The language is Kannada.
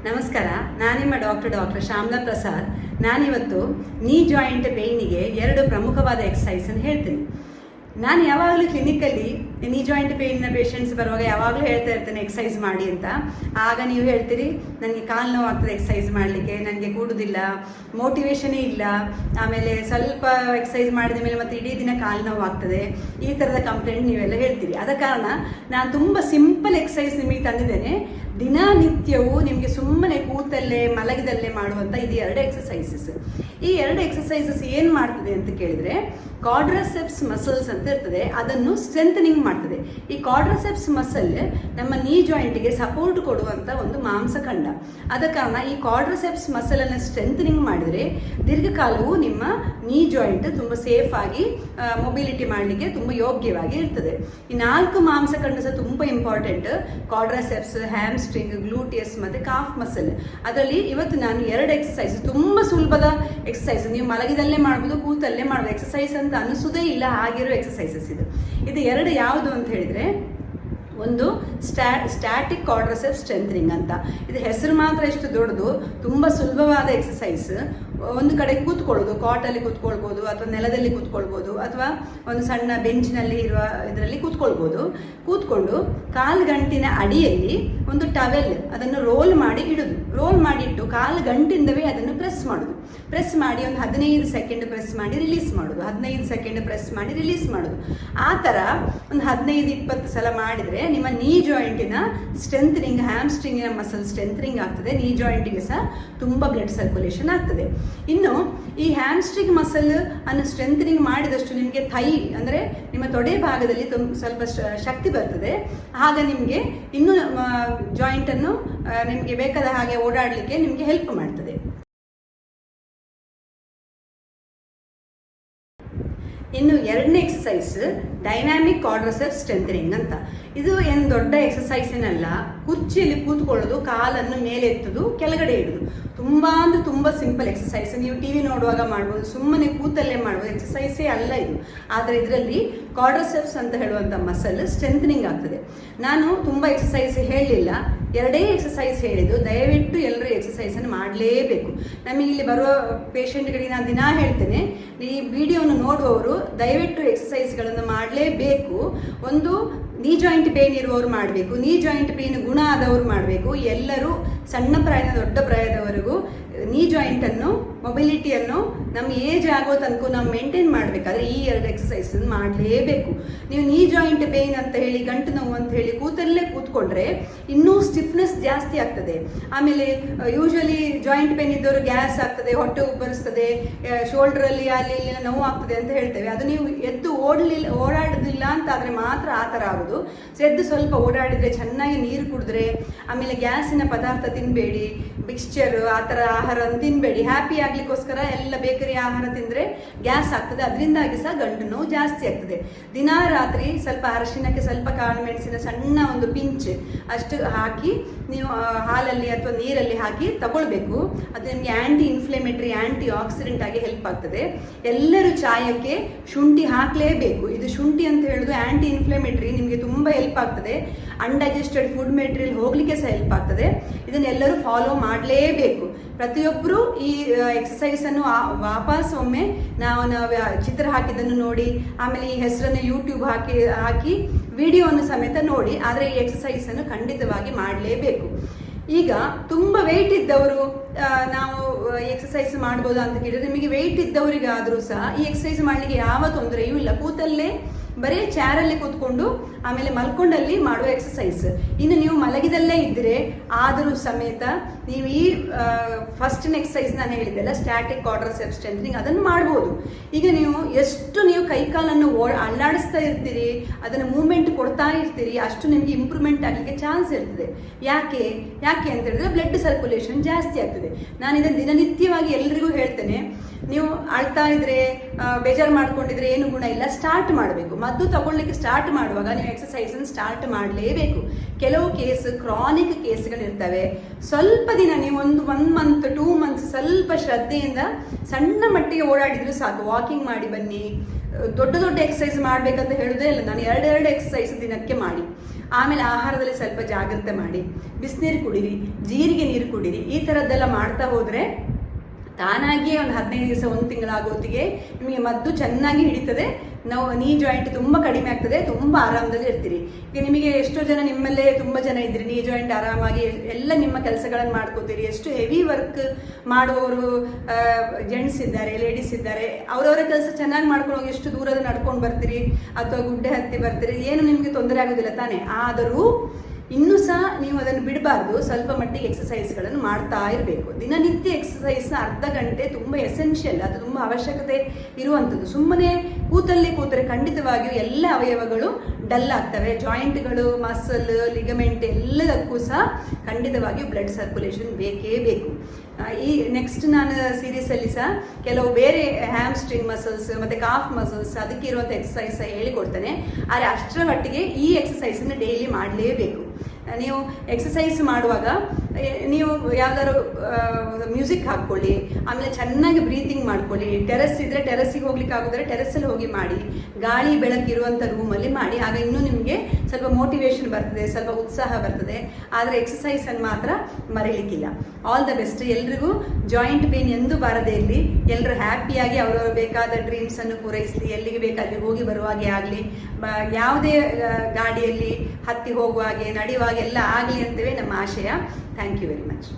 ನಮಸ್ಕಾರ, ನಾನು ನಿಮ್ಮ ಡಾಕ್ಟರ್ ಶ್ಯಾಮಲಾ ಪ್ರಸಾದ್. ನಾನಿವತ್ತು ನೀ ಜಾಯಿಂಟ್ ಪೇಯ್ನಿಗೆ 2 ಪ್ರಮುಖವಾದ ಎಕ್ಸಸೈಸನ್ನು ಹೇಳ್ತೀನಿ. ನಾನು ಯಾವಾಗಲೂ ಕ್ಲಿನಿಕಲ್ಲಿ ನೀ ಜಾಯಿಂಟ್ ಪೇಯ್ನ ಪೇಷಂಟ್ಸ್ ಬರುವಾಗ ಯಾವಾಗಲೂ ಹೇಳ್ತಾ ಇರ್ತೇನೆ ಎಕ್ಸಸೈಸ್ ಮಾಡಿ ಅಂತ. ಆಗ ನೀವು ಹೇಳ್ತೀರಿ ನನಗೆ ಕಾಲು ನೋವು ಆಗ್ತದೆ ಎಕ್ಸಸೈಸ್ ಮಾಡಲಿಕ್ಕೆ, ನನಗೆ ಕೂಡುವುದಿಲ್ಲ, ಮೋಟಿವೇಶನೇ ಇಲ್ಲ, ಆಮೇಲೆ ಸ್ವಲ್ಪ ಎಕ್ಸಸೈಸ್ ಮಾಡಿದ ಮೇಲೆ ಮತ್ತೆ ಇಡೀ ದಿನ ಕಾಲು ನೋವು ಆಗ್ತದೆ, ಈ ಥರದ ಕಂಪ್ಲೇಂಟ್ ನೀವೆಲ್ಲ ಹೇಳ್ತೀರಿ. ಆದ ಕಾರಣ ನಾನು ತುಂಬ ಸಿಂಪಲ್ ಎಕ್ಸಸೈಸ್ ನಿಮಗೆ ತಂದಿದ್ದೇನೆ. ದಿನನಿತ್ಯವೂ ನಿಮಗೆ ಸುಮ್ಮನೆ ಕೂತಲ್ಲೇ ಮಲಗಿದಲ್ಲೇ ಮಾಡುವಂಥ ಇದು 2 ಎಕ್ಸಸೈಸಸ್. ಈ 2 ಎಕ್ಸಸೈಸಸ್ ಏನು ಮಾಡ್ತದೆ ಅಂತ ಕೇಳಿದರೆ, ಕ್ವಾಡ್ರಸೆಪ್ಸ್ ಮಸಲ್ಸ್ ಅಂತ ಇರ್ತದೆ, ಅದನ್ನು ಸ್ಟ್ರೆಂಥನಿಂಗ್ ಮಾಡ್ತದೆ. ಈ ಕ್ವಾಡ್ರಸೆಪ್ಸ್ ಮಸಲ್ ನಮ್ಮ ನೀ ಜಾಯಿಂಟ್ಗೆ ಸಪೋರ್ಟ್ ಕೊಡುವಂಥ ಒಂದು ಮಾಂಸಖಂಡ. ಆದ ಕಾರಣ ಈ ಕ್ವಾಡ್ರಸೆಪ್ಸ್ ಮಸಲನ್ನು ಸ್ಟ್ರೆಂಥನಿಂಗ್ ಮಾಡಿದರೆ ದೀರ್ಘಕಾಲವು ನಿಮ್ಮ ನೀ ಜಾಯಿಂಟ್ ತುಂಬ ಸೇಫ್ ಆಗಿ ಮೊಬಿಲಿಟಿ ಮಾಡಲಿಕ್ಕೆ ತುಂಬ ಯೋಗ್ಯವಾಗಿ ಇರ್ತದೆ. ಈ 4 ಮಾಂಸಖಂಡ ಸಹ ತುಂಬ ಇಂಪಾರ್ಟೆಂಟ್: ಕ್ವಾಡ್ರಸೆಪ್ಸ್, ಹ್ಯಾಮ್ಸ್ಟ್ರಿಂಗ್, ಗ್ಲೂಟಿಯಸ್ ಮತ್ತು ಕಾಫ್ ಮಸಲ್. ಅದರಲ್ಲಿ ಇವತ್ತು ನಾನು 2 ಎಕ್ಸಸೈಸ್, ತುಂಬ ಸುಲಭದ ಎಕ್ಸಸೈಸ್, ನೀವು ಮಲಗಿದಲ್ಲೇ ಮಾಡ್ಬೋದು, ಕೂತಲ್ಲೇ ಮಾಡ್ಬೋದು, ಎಕ್ಸಸೈಸ್ ಅಂತ ಅನಿಸೋದೇ ಇಲ್ಲ ಆಗಿರೋ ಎಕ್ಸಸೈಸಸ್ ಇದು 2 ಯಾವುದು ಅಂತ ಹೇಳಿದರೆ, ಒಂದು ಸ್ಟ್ಯಾಟಿಕ್ ಕ್ವಾಡ್ರಸೆಪ್ಸ್ ಸ್ಟ್ರೆಂಥನಿಂಗ್ ಅಂತ. ಇದು ಹೆಸರು ಮಾತ್ರ ಎಷ್ಟು ದೊಡ್ಡದು, ತುಂಬ ಸುಲಭವಾದ ಎಕ್ಸಸೈಸ್. ಒಂದು ಕಡೆ ಕೂತ್ಕೊಳ್ಳೋದು, ಕಾಟಲ್ಲಿ ಕೂತ್ಕೊಳ್ಬೋದು, ಅಥವಾ ನೆಲದಲ್ಲಿ ಕೂತ್ಕೊಳ್ಬೋದು, ಅಥವಾ ಒಂದು ಸಣ್ಣ ಬೆಂಚಿನಲ್ಲಿ ಇರುವ ಇದರಲ್ಲಿ ಕೂತ್ಕೊಳ್ಬೋದು. ಕೂತ್ಕೊಂಡು ಕಾಲು ಗಂಟಿನ ಅಡಿಯಲ್ಲಿ ಒಂದು ಟವೆಲ್ ಅದನ್ನು ರೋಲ್ ಮಾಡಿ ಇಡೋದು. ರೋಲ್ ಮಾಡಿಟ್ಟು ಕಾಲು ಗಂಟಿಂದವೇ ಅದನ್ನು ಪ್ರೆಸ್ ಮಾಡೋದು. ಪ್ರೆಸ್ ಮಾಡಿ ಒಂದು 15 ಸೆಕೆಂಡ್ ಪ್ರೆಸ್ ಮಾಡಿ ರಿಲೀಸ್ ಮಾಡೋದು, 15 ಸೆಕೆಂಡ್ ಪ್ರೆಸ್ ಮಾಡಿ ರಿಲೀಸ್ ಮಾಡೋದು. ಆ ಥರ ಒಂದು 15-20 ಸಲ ಮಾಡಿದರೆ ನಿಮ್ಮ ನೀ ಜಾಯಿಂಟಿನ ಸ್ಟ್ರೆಂಥನಿಂಗ್, ಹ್ಯಾಮ್ಸ್ಟ್ರಿಂಗಿನ ಮಸಲ್ ಸ್ಟ್ರೆಂಥನಿಂಗ್ ಆಗ್ತದೆ. ನೀ ಜಾಯಿಂಟಿಗೆ ಸಹ ತುಂಬ ಬ್ಲಡ್ ಸರ್ಕ್ಯುಲೇಷನ್ ಆಗ್ತದೆ. ಇನ್ನು ಈ ಹ್ಯಾಮ್ಸ್ಟ್ರಿಂಗ್ ಮಸಲ್ ಅನ್ನು ಸ್ಟ್ರೆಂಥನಿಂಗ್ ಮಾಡಿದಷ್ಟು ನಿಮಗೆ ಥೈ ಅಂದರೆ ನಿಮ್ಮ ತೊಡೆ ಭಾಗದಲ್ಲಿ ಸ್ವಲ್ಪ ಶಕ್ತಿ ಬರ್ತದೆ. ಆಗ ನಿಮಗೆ ಇನ್ನೂ ಜಾಯಿಂಟನ್ನು ನಿಮಗೆ ಬೇಕಾದ ಹಾಗೆ ಓಡಾಡಲಿಕ್ಕೆ ನಿಮಗೆ ಹೆಲ್ಪ್ ಮಾಡ್ತದೆ. ಇನ್ನು 2ನೇ ಎಕ್ಸಸೈಸ್ ಡೈನಾಮಿಕ್ ಕ್ವಾಡ್ರಸೆಪ್ಸ್ ಸ್ಟ್ರೆಂಥನಿಂಗ್ ಅಂತ. ಇದು ಏನು ದೊಡ್ಡ ಎಕ್ಸಸೈಸ್ ಏನಲ್ಲ. ಕುರ್ಚಿಯಲ್ಲಿ ಕೂತ್ಕೊಳ್ಳೋದು, ಕಾಲನ್ನು ಮೇಲೆ ಎತ್ತೋದು, ಕೆಳಗಡೆ ಇಡೋದು. ತುಂಬ ಅಂದರೆ ತುಂಬ ಸಿಂಪಲ್ ಎಕ್ಸಸೈಸ್. ನೀವು ಟಿವಿ ನೋಡುವಾಗ ಮಾಡ್ಬೋದು, ಸುಮ್ಮನೆ ಕೂತಲ್ಲೇ ಮಾಡ್ಬೋದು, ಎಕ್ಸಸೈಸೇ ಅಲ್ಲ ಇದು. ಆದರೆ ಇದರಲ್ಲಿ ಕ್ವಾಡ್ರಸೆಪ್ಸ್ ಅಂತ ಹೇಳುವಂಥ ಮಸಲ್ ಸ್ಟ್ರೆಂಥನಿಂಗ್ ಆಗ್ತದೆ. ನಾನು ತುಂಬ ಎಕ್ಸಸೈಸ್ ಹೇಳಲಿಲ್ಲ, 2 ಎಕ್ಸಸೈಸ್ ಹೇಳಿದ್ದು. ದಯವಿಟ್ಟು ಎಲ್ಲರೂ ಎಕ್ಸಸೈಸನ್ನು ಮಾಡಲೇಬೇಕು. ನಮಗೆ ಇಲ್ಲಿ ಬರುವ ಪೇಷಂಟ್ಗಳಿಗೆ ನಾನು ದಿನ ಹೇಳ್ತೇನೆ, ಈ ವಿಡಿಯೋವನ್ನು ನೋಡುವವರು ದಯವಿಟ್ಟು ಎಕ್ಸಸೈಸ್ಗಳನ್ನು ಮಾಡಲೇಬೇಕು. ಒಂದು ನೀ ಜಾಯಿಂಟ್ ಪೇನ್ ಇರುವವರು ಮಾಡಬೇಕು, ನೀ ಜಾಯಿಂಟ್ ಪೇನ್ ಗುಣ ಆದವರು ಮಾಡಬೇಕು. ಎಲ್ಲರೂ ಸಣ್ಣ ಪ್ರಾಯದ ದೊಡ್ಡ ಪ್ರಾಯದವರೆಗೂ ನೀ ಜಾಯಿಂಟನ್ನು, ಮೊಬಿಲಿಟಿಯನ್ನು ನಮ್ಮ ಏಜ್ ಆಗೋ ತನಕ ನಾವು ಮೇಂಟೈನ್ ಮಾಡಬೇಕಾದ್ರೆ ಈ 2 ಎಕ್ಸಸೈಸ್ ಮಾಡಲೇಬೇಕು. ನೀವು ನೀ ಜಾಯಿಂಟ್ ಪೇನ್ ಅಂತ ಹೇಳಿ, ಗಂಟು ನೋವು ಅಂತ ಹೇಳಿ ಕೂತಲ್ಲೇ ಕೂತ್ಕೊಂಡ್ರೆ ಇನ್ನೂ ಸ್ಟಿಫ್ನೆಸ್ ಜಾಸ್ತಿ ಆಗ್ತದೆ. ಆಮೇಲೆ ಯೂಶಲಿ ಜಾಯಿಂಟ್ ಪೇನ್ ಇದ್ದವರು ಗ್ಯಾಸ್ ಆಗ್ತದೆ, ಹೊಟ್ಟೆ ಉಬ್ಬರಿಸ್ತದೆ, ಶೋಲ್ಡ್ರಲ್ಲಿ ಅಲ್ಲಿ ಇಲ್ಲಿ ನೋವು ಆಗ್ತದೆ ಅಂತ ಹೇಳ್ತೇವೆ. ಅದು ನೀವು ಎದ್ದು ಓಡಾಡೋದಿಲ್ಲ ಅಂತ ಆದರೆ ಮಾತ್ರ ಆ ಥರ ಆಗೋದು. ಎದ್ದು ಸ್ವಲ್ಪ ಓಡಾಡಿದರೆ, ಚೆನ್ನಾಗಿ ನೀರು ಕುಡಿದ್ರೆ, ಆಮೇಲೆ ಗ್ಯಾಸಿನ ಪದಾರ್ಥ ತಿನ್ನಬೇಡಿ, ಮಿಕ್ಸ್ಚರ್ ಆ ಥರ ಆಹಾರವನ್ನು ತಿನ್ನಬೇಡಿ. ಹ್ಯಾಪಿ ಆಗಲಿಕ್ಕೋಸ್ಕರ ಎಲ್ಲ ಬೇಕರಿ ಆಹಾರ ತಿಂದರೆ ಗ್ಯಾಸ್ ಆಗ್ತದೆ. ಅದರಿಂದಾಗಿ ಸಹ ಗಂಟು ನೋವು ಜಾಸ್ತಿ ಆಗ್ತದೆ. ದಿನಾ ರಾತ್ರಿ ಸ್ವಲ್ಪ ಅರಿಶಿನಕ್ಕೆ ಸ್ವಲ್ಪ ಕಾಳು ಮೆಣಸಿನ ಸಣ್ಣ ಒಂದು ಪಿಂಚ್ ಅಷ್ಟು ಹಾಕಿ ನೀವು ಹಾಲಲ್ಲಿ ಅಥವಾ ನೀರಲ್ಲಿ ಹಾಕಿ ತಗೊಳ್ಬೇಕು. ಅದು ನಿಮಗೆ ಆ್ಯಂಟಿ ಇನ್ಫ್ಲೆಮೇಟರಿ, ಆ್ಯಂಟಿ ಆಕ್ಸಿಡೆಂಟ್ ಆಗಿ ಹೆಲ್ಪ್ ಆಗ್ತದೆ. ಎಲ್ಲರೂ ಚಾಯಕ್ಕೆ ಶುಂಠಿ ಹಾಕಲೇಬೇಕು. ಇದು ಶುಂಠಿ ಅಂತ ಹೇಳೋದು ಆ್ಯಂಟಿ ಇನ್ಫ್ಲೆಮೇಟರಿ, ನಿಮಗೆ ತುಂಬ ಹೆಲ್ಪ್ ಆಗ್ತದೆ. ಅನ್ಡೈಜೆಸ್ಟೆಡ್ ಫುಡ್ ಮೆಟೀರಿಯಲ್ ಹೋಗಲಿಕ್ಕೆ ಸಹ ಹೆಲ್ಪ್ ಆಗ್ತದೆ. ಇದನ್ನೆಲ್ಲರೂ ಫಾಲೋ ಮಾಡಲೇಬೇಕು. ಪ್ರತಿಯೊಬ್ಬರು ಈ ಎಕ್ಸಸೈಸನ್ನು ವಾಪಸ್ ಒಮ್ಮೆ ನಾವು ಚಿತ್ರ ಹಾಕಿದ್ದನ್ನು ನೋಡಿ, ಆಮೇಲೆ ಈ ಹೆಸರನ್ನು ಯೂಟ್ಯೂಬ್ ಹಾಕಿ ವಿಡಿಯೋವನ್ನು ಸಮೇತ ನೋಡಿ. ಆದರೆ ಈ ಎಕ್ಸಸೈಸನ್ನು ಖಂಡಿತವಾಗಿ ಮಾಡಲೇಬೇಕು. ಈಗ ತುಂಬ ವೆಯ್ಟ್ ಇದ್ದವರು ನಾವು ಎಕ್ಸಸೈಸ್ ಮಾಡ್ಬೋದಾ ಅಂತ ಕೇಳಿದ್ರೆ, ನಿಮಗೆ ವೆಯ್ಟ್ ಇದ್ದವರಿಗಾದರೂ ಸಹ ಈ ಎಕ್ಸಸೈಸ್ ಮಾಡಲಿಕ್ಕೆ ಯಾವ ತೊಂದರೆಯೂ ಇಲ್ಲ. ಕೂತಲ್ಲೇ ಬರೀ ಚಾರಲ್ಲಿ ಕೂತ್ಕೊಂಡು ಆಮೇಲೆ ಮಲ್ಕೊಂಡಲ್ಲಿ ಮಾಡುವ ಎಕ್ಸಸೈಸ್. ಇನ್ನು ನೀವು ಮಲಗಿದಲ್ಲೇ ಇದ್ದರೆ ಆದರೂ ಸಮೇತ ನೀವು ಈ ಫಸ್ಟ್ನ ಎಕ್ಸಸೈಸ್ ನಾನು ಹೇಳಿದ್ದೆಲ್ಲ, ಸ್ಟ್ಯಾಟಿಕ್ ಕ್ವಾಡ್ರಸೆಪ್ಸ್ ಸ್ಟ್ರೆಂಥನಿಂಗ್, ಅದನ್ನು ಮಾಡ್ಬೋದು. ಈಗ ಎಷ್ಟು ನೀವು ಕೈಕಾಲನ್ನು ಅಲ್ಲಾಡಿಸ್ತಾ ಇರ್ತೀರಿ, ಅದನ್ನು ಮೂವ್ಮೆಂಟ್ ಕೊಡ್ತಾ ಇರ್ತೀರಿ, ಅಷ್ಟು ನಿಮಗೆ ಇಂಪ್ರೂವ್ಮೆಂಟ್ ಆಗಲಿಕ್ಕೆ ಚಾನ್ಸ್ ಇರ್ತದೆ. ಯಾಕೆ ಅಂತ ಹೇಳಿದ್ರೆ ಬ್ಲಡ್ ಸರ್ಕ್ಯುಲೇಷನ್ ಜಾಸ್ತಿ ಆಗ್ತದೆ. ನಾನು ಇದನ್ನು ದಿನನಿತ್ಯವಾಗಿ ಎಲ್ರಿಗೂ ಹೇಳ್ತೇನೆ. ನೀವು ಅಳ್ತಾ ಇದ್ರೆ ಬೇಜಾರು ಮಾಡ್ಕೊಂಡಿದ್ರೆ ಏನು ಗುಣ ಇಲ್ಲ, ಸ್ಟಾರ್ಟ್ ಮಾಡಬೇಕು. ಮದ್ದು ತಗೊಳ್ಳಿಕ್ಕೆ ಸ್ಟಾರ್ಟ್ ಮಾಡುವಾಗ ನೀವು ಎಕ್ಸಸೈಸನ್ನು ಸ್ಟಾರ್ಟ್ ಮಾಡಲೇಬೇಕು. ಕೆಲವು ಕೇಸ್ ಕ್ರಾನಿಕ್ ಕೇಸ್ಗಳಿರ್ತವೆ. ಸ್ವಲ್ಪ ದಿನ ನೀವು 1 ಮಂತ್ 2 ಮಂತ್ಸ್ ಸ್ವಲ್ಪ ಶ್ರದ್ಧೆಯಿಂದ ಸಣ್ಣ ಮಟ್ಟಿಗೆ ಓಡಾಡಿದ್ರು ಸಾಕು. ವಾಕಿಂಗ್ ಮಾಡಿ ಬನ್ನಿ. ದೊಡ್ಡ ದೊಡ್ಡ ಎಕ್ಸಸೈಸ್ ಮಾಡಬೇಕಂತ ಹೇಳೋದೇ ಇಲ್ಲ ನಾನು. 2 ಎಕ್ಸಸೈಸ್ ದಿನಕ್ಕೆ ಮಾಡಿ. ಆಮೇಲೆ ಆಹಾರದಲ್ಲಿ ಸ್ವಲ್ಪ ಜಾಗ್ರತೆ ಮಾಡಿ, ಬಿಸಿನೀರು ಕುಡೀರಿ, ಜೀರಿಗೆ ನೀರು ಕುಡೀರಿ. ಈ ಥರದ್ದೆಲ್ಲ ಮಾಡ್ತಾ ಹೋದರೆ ತಾನಾಗಿಯೇ ಒಂದು 15 ದಿವಸ 1 ತಿಂಗಳಾಗೋತ್ತಿಗೆ ನಿಮಗೆ ಮದ್ದು ಚೆನ್ನಾಗಿ ಹಿಡಿತದೆ. ನೀ ಜಾಯಿಂಟ್ ತುಂಬ ಕಡಿಮೆ ಆಗ್ತದೆ, ತುಂಬ ಆರಾಮದಲ್ಲಿ ಇರ್ತೀರಿ. ಈಗ ನಿಮಗೆ ಎಷ್ಟೋ ಜನ ನಿಮ್ಮಲ್ಲೇ ತುಂಬ ಜನ ಇದ್ರಿ, ನೀ ಜಾಯಿಂಟ್ ಆರಾಮಾಗಿ ಎಲ್ಲ ನಿಮ್ಮ ಕೆಲಸಗಳನ್ನು ಮಾಡ್ಕೋತೀರಿ. ಎಷ್ಟು ಹೆವಿ ವರ್ಕ್ ಮಾಡುವವರು ಜೆಂಟ್ಸ್ ಇದ್ದಾರೆ, ಲೇಡೀಸ್ ಇದ್ದಾರೆ. ಅವರವರ ಕೆಲಸ ಚೆನ್ನಾಗಿ ಮಾಡ್ಕೊಂಡು ಹೋಗಿ ಎಷ್ಟು ದೂರದ ನಡ್ಕೊಂಡು ಬರ್ತೀರಿ ಅಥವಾ ಗುಡ್ಡೆ ಹತ್ತಿ ಬರ್ತೀರಿ, ಏನು ನಿಮಗೆ ತೊಂದರೆ ಆಗೋದಿಲ್ಲ ತಾನೇ. ಆದರೂ ಇನ್ನೂ ಸಹ ನೀವು ಅದನ್ನು ಬಿಡಬಾರ್ದು. ಸ್ವಲ್ಪ ಮಟ್ಟಿಗೆ ಎಕ್ಸಸೈಸ್ಗಳನ್ನು ಮಾಡ್ತಾ ಇರಬೇಕು. ದಿನನಿತ್ಯ ಎಕ್ಸಸೈಸ್ನ ಅರ್ಧ ಗಂಟೆ ತುಂಬ ಎಸೆನ್ಷಿಯಲ್, ಅದು ತುಂಬ ಅವಶ್ಯಕತೆ ಇರುವಂಥದ್ದು. ಸುಮ್ಮನೆ ಕೂತರೆ ಖಂಡಿತವಾಗಿಯೂ ಎಲ್ಲ ಅವಯವಗಳು ಡಲ್ ಆಗ್ತವೆ. ಜಾಯಿಂಟ್ಗಳು, ಮಸಲ್, ಲಿಗಮೆಂಟ್ ಎಲ್ಲದಕ್ಕೂ ಸಹ ಖಂಡಿತವಾಗಿಯೂ ಬ್ಲಡ್ ಸರ್ಕ್ಯುಲೇಷನ್ ಬೇಕೇ ಬೇಕು. ಈ ನೆಕ್ಸ್ಟ್ ನಾನು ಸೀರೀಸಲ್ಲಿ ಸಹ ಕೆಲವು ಬೇರೆ ಹ್ಯಾಮ್ಸ್ಟ್ರಿಂಗ್ ಮಸಲ್ಸ್ ಮತ್ತು ಕಾಫ್ ಮಸಲ್ಸ್ ಅದಕ್ಕೆ ಇರುವಂಥ ಎಕ್ಸಸೈಸ್ ಹೇಳ್ಕೊಡ್ತೇನೆ. ಆದರೆ ಅಷ್ಟರ ಮಟ್ಟಿಗೆ ಈ ಎಕ್ಸಸೈಸನ್ನು ಡೈಲಿ ಮಾಡಲೇಬೇಕು. ನೀವು ಎಕ್ಸಸೈಸ್ ಮಾಡುವಾಗ ನೀವು ಯಾವ್ದಾದ್ರು ಮ್ಯೂಸಿಕ್ ಹಾಕ್ಕೊಳ್ಳಿ, ಆಮೇಲೆ ಚೆನ್ನಾಗಿ ಬ್ರೀತಿಂಗ್ ಮಾಡ್ಕೊಳ್ಳಿ. ಟೆರೆಸ್ ಇದ್ದರೆ ಟೆರೆಸ್ಸಿಗೆ ಹೋಗ್ಲಿಕ್ಕೆ ಆಗೋದ್ರೆ ಟೆರೆಸ್ಸಲ್ಲಿ ಹೋಗಿ ಮಾಡಿ, ಗಾಳಿ ಬೆಳಕಿರುವಂಥ ರೂಮಲ್ಲಿ ಮಾಡಿ. ಆಗ ಇನ್ನೂ ನಿಮಗೆ ಸ್ವಲ್ಪ ಮೋಟಿವೇಶನ್ ಬರ್ತದೆ, ಸ್ವಲ್ಪ ಉತ್ಸಾಹ ಬರ್ತದೆ. ಆದರೆ ಎಕ್ಸಸೈಸನ್ನು ಮಾತ್ರ ಮರೀಲಿಕ್ಕಿಲ್ಲ. All the best. ಎಲ್ರಿಗೂ ಜಾಯಿಂಟ್ ಪೇನ್ ಎಂದೂ ಬಾರದೇ ಇರಲಿ. ಎಲ್ಲರೂ ಹ್ಯಾಪಿಯಾಗಿ ಅವರವರು ಬೇಕಾದ ಡ್ರೀಮ್ಸನ್ನು ಪೂರೈಸಲಿ. ಎಲ್ಲಿಗೆ ಬೇಕು ಅಲ್ಲಿ ಹೋಗಿ ಬರುವಾಗೆ ಆಗಲಿ, ಯಾವುದೇ ಗಾಡಿಯಲ್ಲಿ ಹತ್ತಿ ಹೋಗುವಾಗೆ ನಡೆಯುವಾಗೆ ಎಲ್ಲ ಆಗಲಿ ಅಂತೇವೆ ನಮ್ಮ ಆಶಯ. Thank you very much.